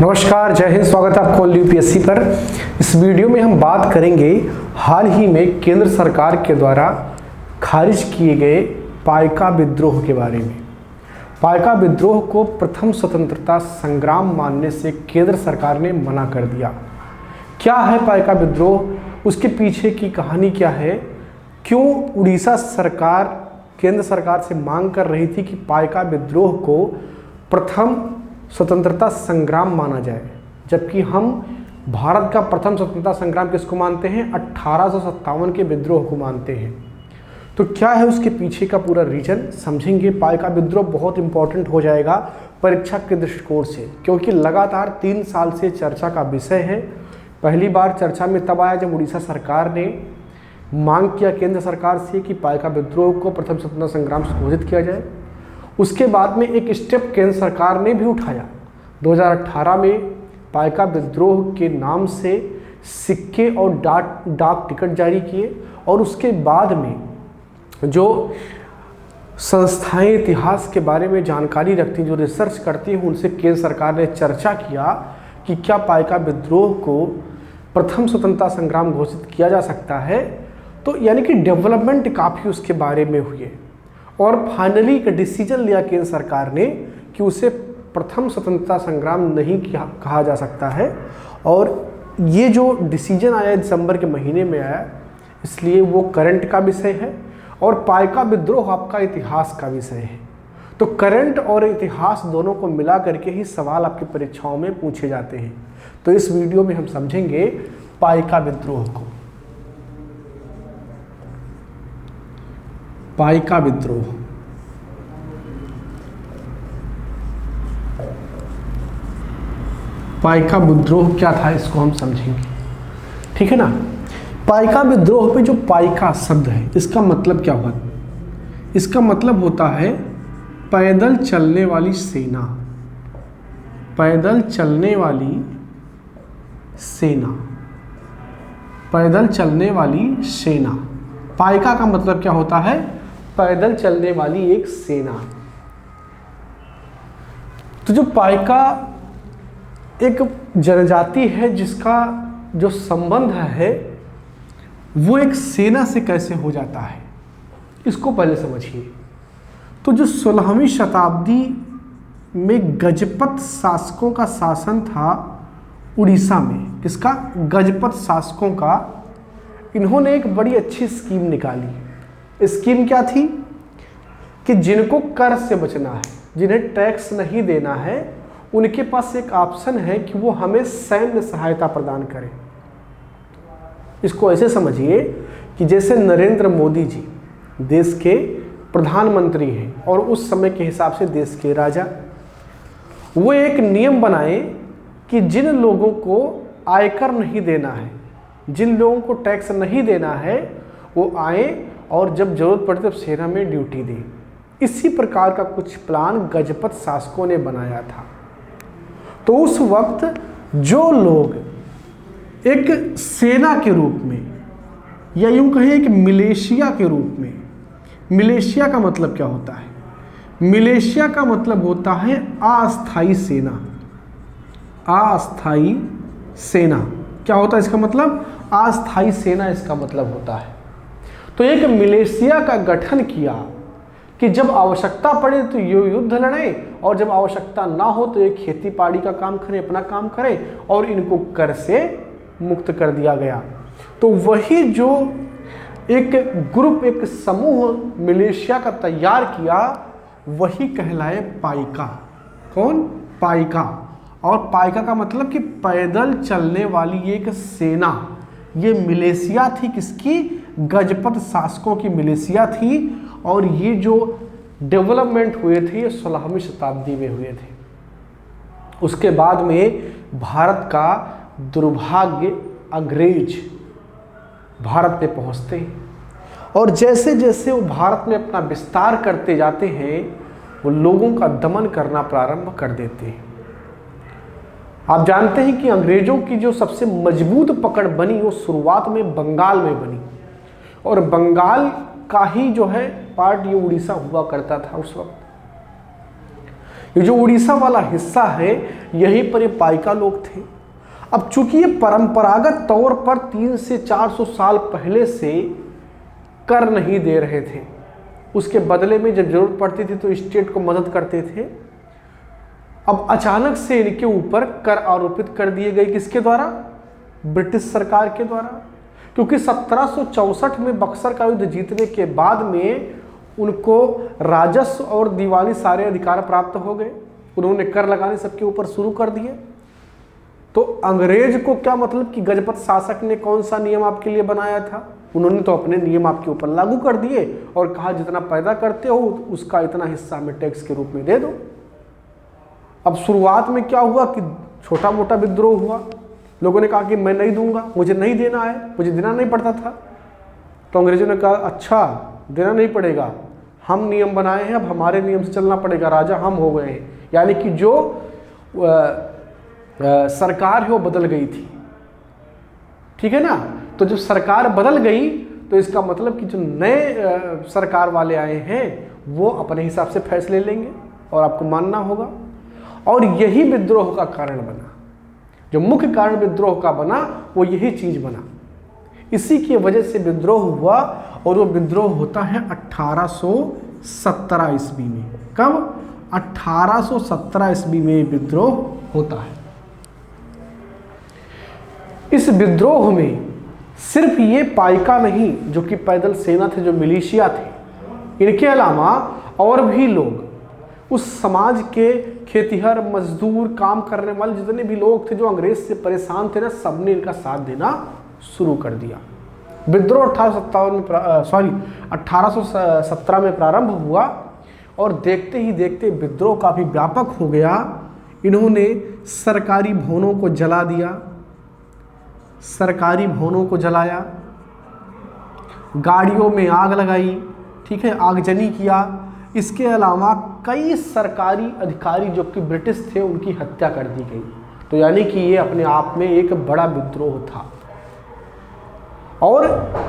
नमस्कार, जय हिंद। स्वागत है आपको यूपीएससी पर। इस वीडियो में हम बात करेंगे हाल ही में केंद्र सरकार के द्वारा खारिज किए गए पाइका विद्रोह के बारे में। पाइका विद्रोह को प्रथम स्वतंत्रता संग्राम मानने से केंद्र सरकार ने मना कर दिया। क्या है पाइका विद्रोह, उसके पीछे की कहानी क्या है, क्यों उड़ीसा सरकार केंद्र सरकार से मांग कर रही थी कि पाइका विद्रोह को प्रथम स्वतंत्रता संग्राम माना जाए, जबकि हम भारत का प्रथम स्वतंत्रता संग्राम किसको मानते हैं, 1857 के विद्रोह को मानते हैं। तो क्या है उसके पीछे का पूरा रीजन समझेंगे। पाइका विद्रोह बहुत इंपॉर्टेंट हो जाएगा परीक्षा के दृष्टिकोण से, क्योंकि लगातार 3 साल से चर्चा का विषय है। पहली बार चर्चा में तब आया जब उड़ीसा सरकार ने मांग किया केंद्र सरकार से कि पाइका विद्रोह को प्रथम स्वतंत्रता संग्राम से घोषित किया जाए। उसके बाद में एक स्टेप केंद्र सरकार ने भी उठाया। 2018 में पाइका विद्रोह के नाम से सिक्के और डाक टिकट जारी किए, और उसके बाद में जो संस्थाएं इतिहास के बारे में जानकारी रखती, जो रिसर्च करती हैं, उनसे केंद्र सरकार ने चर्चा किया कि क्या पाइका विद्रोह को प्रथम स्वतंत्रता संग्राम घोषित किया जा सकता है। तो यानी कि डेवलपमेंट काफ़ी उसके बारे में हुई, और फाइनली एक डिसीजन लिया केंद्र सरकार ने कि उसे प्रथम स्वतंत्रता संग्राम नहीं कहा जा सकता है। और ये जो डिसीजन आया दिसंबर के महीने में आया, इसलिए वो करंट का विषय है, और पाइका विद्रोह आपका इतिहास का विषय है। तो करंट और इतिहास दोनों को मिला करके ही सवाल आपकी परीक्षाओं में पूछे जाते हैं। तो इस वीडियो में हम समझेंगे पाइका विद्रोह को। पाइका विद्रोह पाइका विद्रोह क्या था, इसको हम समझेंगे, ठीक है ना। पाइका विद्रोह पे जो पाइका शब्द है, इसका मतलब क्या हुआ? इसका मतलब होता है पैदल चलने वाली सेना। पैदल चलने वाली सेना, पैदल चलने वाली सेना। पाइका का मतलब क्या होता है? पैदल चलने वाली एक सेना। तो जो पाइका एक जनजाति है जिसका जो संबंध है वो एक सेना से कैसे हो जाता है, इसको पहले समझिए। तो जो 16वीं शताब्दी में गजपत शासकों का शासन था उड़ीसा में, किसका? गजपत शासकों का। इन्होंने एक बड़ी अच्छी स्कीम निकाली। स्कीम क्या थी कि जिनको कर से बचना है, जिन्हें टैक्स नहीं देना है, उनके पास एक ऑप्शन है कि वो हमें सैन्य सहायता प्रदान करें। इसको ऐसे समझिए कि जैसे नरेंद्र मोदी जी देश के प्रधानमंत्री हैं और उस समय के हिसाब से देश के राजा, वो एक नियम बनाए कि जिन लोगों को आयकर नहीं देना है, जिन लोगों को टैक्स नहीं देना है, वो आए और जब जरूरत पड़े तब सेना में ड्यूटी दें। इसी प्रकार का कुछ प्लान गजपत शासकों ने बनाया था। तो उस वक्त जो लोग एक सेना के रूप में, या यूं कहें एक मिलिशिया के रूप में, मिलिशिया का मतलब क्या होता है? मिलिशिया का मतलब होता है अस्थायी सेना। अस्थायी सेना क्या होता है? इसका मतलब अस्थायी सेना, इसका मतलब होता है। तो एक मिलिशिया का गठन किया कि जब आवश्यकता पड़े तो ये युद्ध लड़ें, और जब आवश्यकता ना हो तो ये खेती बाड़ी का काम करें, अपना काम करें, और इनको कर से मुक्त कर दिया गया। तो वही जो एक ग्रुप, एक समूह मिलिशिया का तैयार किया, वही कहलाए पाइका। कौन? पाइका। और पाइका का मतलब कि पैदल चलने वाली एक सेना। ये मिलिशिया थी किसकी? गजपत शासकों की मिलिशिया थी। और ये जो डेवलपमेंट हुए थे ये 16वीं शताब्दी में हुए थे। उसके बाद में भारत का दुर्भाग्य, अंग्रेज भारत में पहुंचते हैं, और जैसे जैसे वो भारत में अपना विस्तार करते जाते हैं, वो लोगों का दमन करना प्रारंभ कर देते हैं। आप जानते हैं कि अंग्रेजों की जो सबसे मजबूत पकड़ बनी वो शुरुआत में बंगाल में बनी, और बंगाल का ही जो है पार्ट ये उड़ीसा हुआ करता था उस वक्त। ये जो उड़ीसा वाला हिस्सा है यहीं पर ये पाइका लोग थे। अब चूंकि ये परंपरागत तौर पर 300 से 400 साल पहले से कर नहीं दे रहे थे, उसके बदले में जब जरूरत पड़ती थी तो स्टेट को मदद करते थे। अब अचानक से इनके ऊपर कर आरोपित कर दिए गए, किसके द्वारा? ब्रिटिश सरकार के द्वारा। क्योंकि 1764 में बक्सर का युद्ध जीतने के बाद में उनको राजस्व और दीवानी सारे अधिकार प्राप्त हो गए, उन्होंने कर लगाने सबके ऊपर शुरू कर दिए। तो अंग्रेज को क्या मतलब कि गजपत शासक ने कौन सा नियम आपके लिए बनाया था, उन्होंने तो अपने नियम आपके ऊपर लागू कर दिए और कहा जितना पैदा करते हो उसका इतना हिस्सा हमें टैक्स के रूप में दे दो। अब शुरुआत में क्या हुआ कि छोटा मोटा विद्रोह हुआ, लोगों ने कहा कि मैं नहीं दूंगा, मुझे नहीं देना है, मुझे देना नहीं पड़ता था। तो अंग्रेजों ने कहा अच्छा देना नहीं पड़ेगा, हम नियम बनाए हैं, अब हमारे नियम से चलना पड़ेगा, राजा हम हो गए हैं। यानी कि जो सरकार है वो बदल गई थी, ठीक है ना। तो जब सरकार बदल गई तो इसका मतलब कि जो नए सरकार वाले आए हैं वो अपने हिसाब से फैसले लेंगे और आपको मानना होगा। और यही विद्रोह का कारण बना, जो मुख्य कारण विद्रोह का बना वो यही चीज बना। इसी की वजह से विद्रोह हुआ और वो विद्रोह होता है 1817 ईस्वी में। कब? 1817 ईस्वी में विद्रोह होता है। इस विद्रोह में सिर्फ ये पाइका नहीं जो कि पैदल सेना थे, जो मिलिशिया थे, इनके अलावा और भी लोग उस समाज के खेतिहर, मजदूर, काम करने वाले जितने भी लोग थे जो अंग्रेज से परेशान थे ना, सबने इनका साथ देना शुरू कर दिया। विद्रोह 1817 में प्रारंभ हुआ और देखते ही देखते विद्रोह काफी व्यापक हो गया। इन्होंने सरकारी भवनों को जला दिया, सरकारी भवनों को जलाया, गाड़ियों में आग लगाई, ठीक है, आगजनी किया। इसके अलावा कई सरकारी अधिकारी जो कि ब्रिटिश थे उनकी हत्या कर दी गई। तो यानी कि ये अपने आप में एक बड़ा विद्रोह था और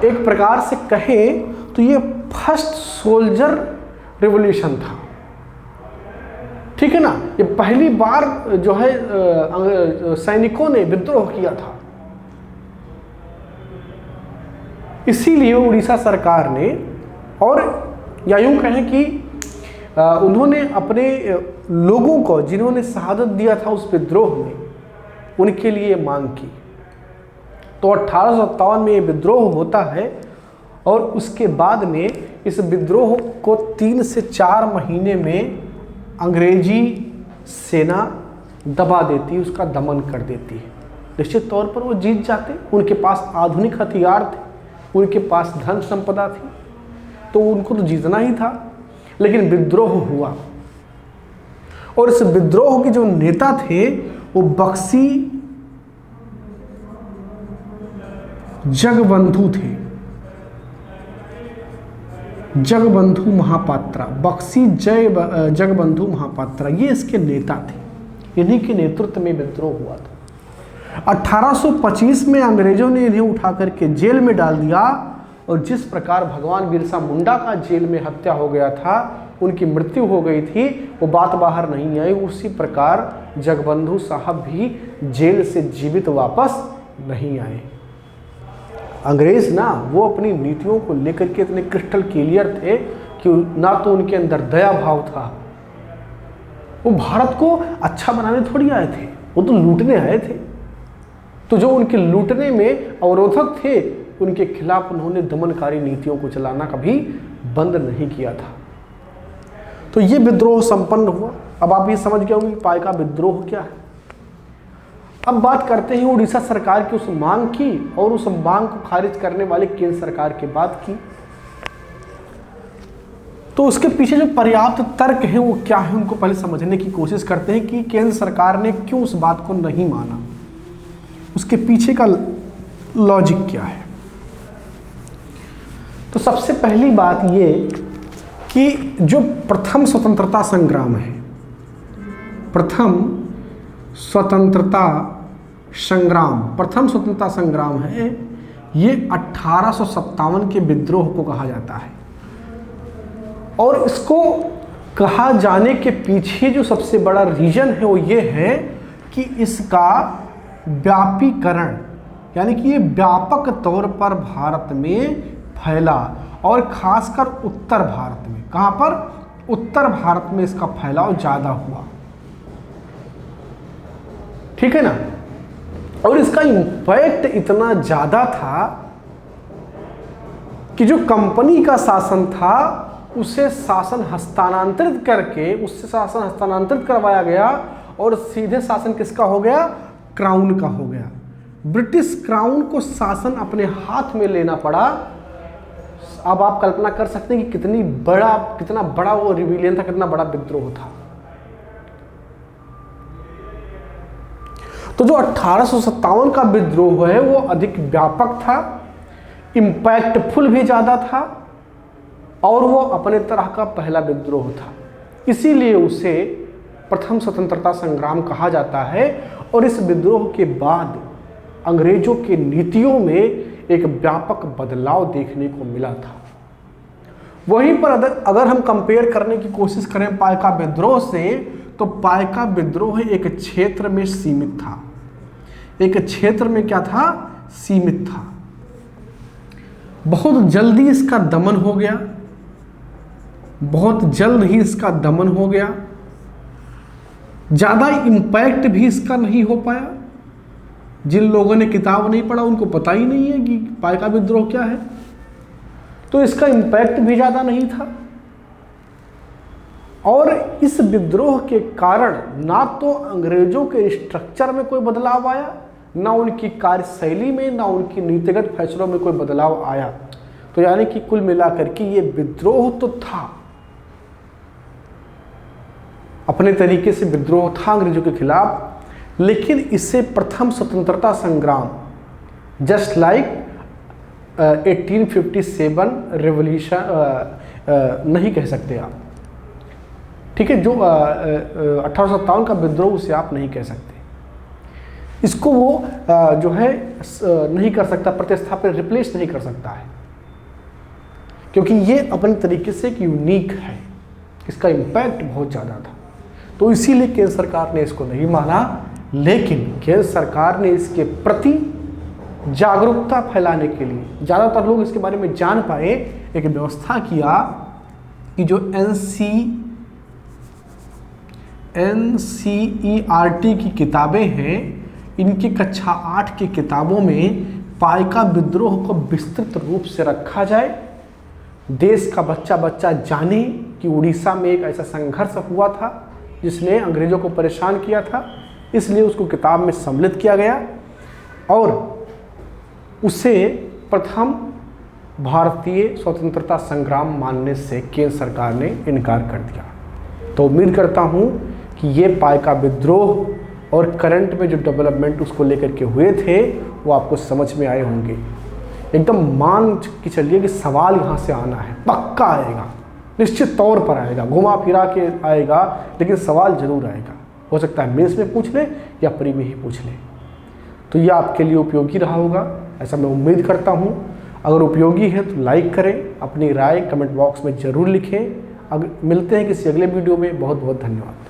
एक प्रकार से कहें तो ये फर्स्ट सोल्जर रिवॉल्यूशन था, ठीक है ना। ये पहली बार जो है सैनिकों ने विद्रोह किया था। इसीलिए उड़ीसा सरकार ने, और या यूं कहें कि उन्होंने अपने लोगों को जिन्होंने शहादत दिया था उस विद्रोह में, उनके लिए मांग की। तो 1857 में ये विद्रोह होता है और उसके बाद में इस विद्रोह को 3 से 4 महीने में अंग्रेजी सेना दबा देती है, उसका दमन कर देती है। निश्चित तौर पर वो जीत जाते, उनके पास आधुनिक हथियार थे, उनके पास धन संपदा थी, तो उनको तो जीतना ही था। लेकिन विद्रोह हुआ और इस विद्रोह के जो नेता थे वो बक्सी जगबंधु थे, जगबंधु महापात्रा, बक्सी जगबंधु महापात्रा, ये इसके नेता थे। इन्हीं के नेतृत्व में विद्रोह हुआ था। 1825 में अंग्रेजों ने इन्हें उठा करके जेल में डाल दिया और जिस प्रकार भगवान बिरसा मुंडा का जेल में हत्या हो गया था, उनकी मृत्यु हो गई थी, वो बात बाहर नहीं आई, उसी प्रकार जगबंधु साहब भी जेल से जीवित वापस नहीं आए। अंग्रेज ना वो अपनी नीतियों को लेकर के इतने क्रिस्टल क्लियर थे कि ना तो उनके अंदर दया भाव था, वो भारत को अच्छा बनाने थोड़ी आए थे, वो तो लूटने आए थे। तो जो उनके लूटने में अवरोधक थे उनके खिलाफ उन्होंने दमनकारी नीतियों को चलाना कभी बंद नहीं किया था। तो ये विद्रोह संपन्न हुआ। अब आप ये समझ गए होंगे कि पाइका विद्रोह क्या है। अब बात करते हैं उड़ीसा सरकार की उस मांग की और उस मांग को खारिज करने वाले केंद्र सरकार की बात की। तो उसके पीछे जो पर्याप्त तर्क है वो क्या है, उनको पहले समझने की कोशिश करते हैं कि केंद्र सरकार ने क्यों उस बात को नहीं माना, उसके पीछे का लॉजिक क्या है। तो सबसे पहली बात ये कि जो प्रथम स्वतंत्रता संग्राम है, प्रथम स्वतंत्रता संग्राम है, ये 1857 के विद्रोह को कहा जाता है। और इसको कहा जाने के पीछे जो सबसे बड़ा रीजन है वो ये है कि इसका व्यापीकरण, यानी कि ये व्यापक तौर पर भारत में फैला, और खासकर उत्तर भारत में। कहाँ पर? उत्तर भारत में इसका फैलाव ज़्यादा हुआ, ठीक है ना। और इसका इम्पैक्ट इतना ज़्यादा था कि जो कंपनी का शासन था उसे शासन हस्तांतरित करके, उससे शासन हस्तांतरित करवाया गया और सीधे शासन किसका हो गया? क्राउन का हो गया। ब्रिटिश क्राउन को शासन अपने हाथ में लेना पड़ा। अब आप कल्पना कर सकते हैं कि कितना बड़ा वो रिविलियन था, कितना बड़ा विद्रोह था। तो जो 1857 का विद्रोह है वो अधिक व्यापक था, इम्पैक्टफुल भी ज़्यादा था, और वो अपने तरह का पहला विद्रोह था। इसीलिए उसे प्रथम स्वतंत्रता संग्राम कहा जाता है। और इस विद्रोह के बाद अंग्रेजों के नीतियों में एक व्यापक बदलाव देखने को मिला था। वहीं पर अगर हम कंपेयर करने की कोशिश करें पाइका विद्रोह से, तो पाइका विद्रोह एक क्षेत्र में सीमित था। एक क्षेत्र में क्या था? सीमित था। बहुत जल्दी इसका दमन हो गया, बहुत जल्द ही इसका दमन हो गया। ज़्यादा इम्पैक्ट भी इसका नहीं हो पाया। जिन लोगों ने किताब नहीं पढ़ा उनको पता ही नहीं है कि पाइका विद्रोह क्या है, तो इसका इम्पैक्ट भी ज़्यादा नहीं था। और इस विद्रोह के कारण ना तो अंग्रेजों के स्ट्रक्चर में कोई बदलाव आया, ना उनकी कार्यशैली में, ना उनकी नीतिगत फैसलों में कोई बदलाव आया। तो यानी कि कुल मिलाकर के ये विद्रोह तो था, अपने तरीके से विद्रोह था अंग्रेजों के खिलाफ, लेकिन इसे प्रथम स्वतंत्रता संग्राम जस्ट लाइक 1857 रेवोल्यूशन नहीं कह सकते आप, ठीक है। जो 1857 का विद्रोह उसे आप नहीं कह सकते। इसको वो जो है नहीं कर सकता, प्रतिस्थापित, रिप्लेस नहीं कर सकता है, क्योंकि ये अपने तरीके से एक यूनिक है, इसका इम्पैक्ट बहुत ज़्यादा था। तो इसीलिए केंद्र सरकार ने इसको नहीं माना, लेकिन केंद्र सरकार ने इसके प्रति जागरूकता फैलाने के लिए, ज़्यादातर लोग इसके बारे में जान पाए, एक व्यवस्था किया कि जो NCERT की किताबें हैं, इनकी कक्षा 8 की किताबों में पाइका विद्रोह को विस्तृत रूप से रखा जाए। देश का बच्चा बच्चा जाने कि उड़ीसा में एक ऐसा संघर्ष हुआ था जिसने अंग्रेजों को परेशान किया था, इसलिए उसको किताब में सम्मिलित किया गया और उसे प्रथम भारतीय स्वतंत्रता संग्राम मानने से केंद्र सरकार ने इनकार कर दिया। तो उम्मीद करता हूँ कि ये पाइका विद्रोह और करंट में जो डेवलपमेंट उसको लेकर के हुए थे वो आपको समझ में आए होंगे। एकदम मान के चलिए कि सवाल यहाँ से आना है, पक्का आएगा, निश्चित तौर पर आएगा, घुमा फिरा के आएगा, लेकिन सवाल जरूर आएगा। हो सकता है मेंस में पूछ ले या प्री में ही पूछ ले। तो ये आपके लिए उपयोगी रहा होगा, ऐसा मैं उम्मीद करता हूँ। अगर उपयोगी है तो लाइक करें, अपनी राय कमेंट बॉक्स में ज़रूर लिखें। अगर मिलते हैं किसी अगले वीडियो में, बहुत बहुत धन्यवाद।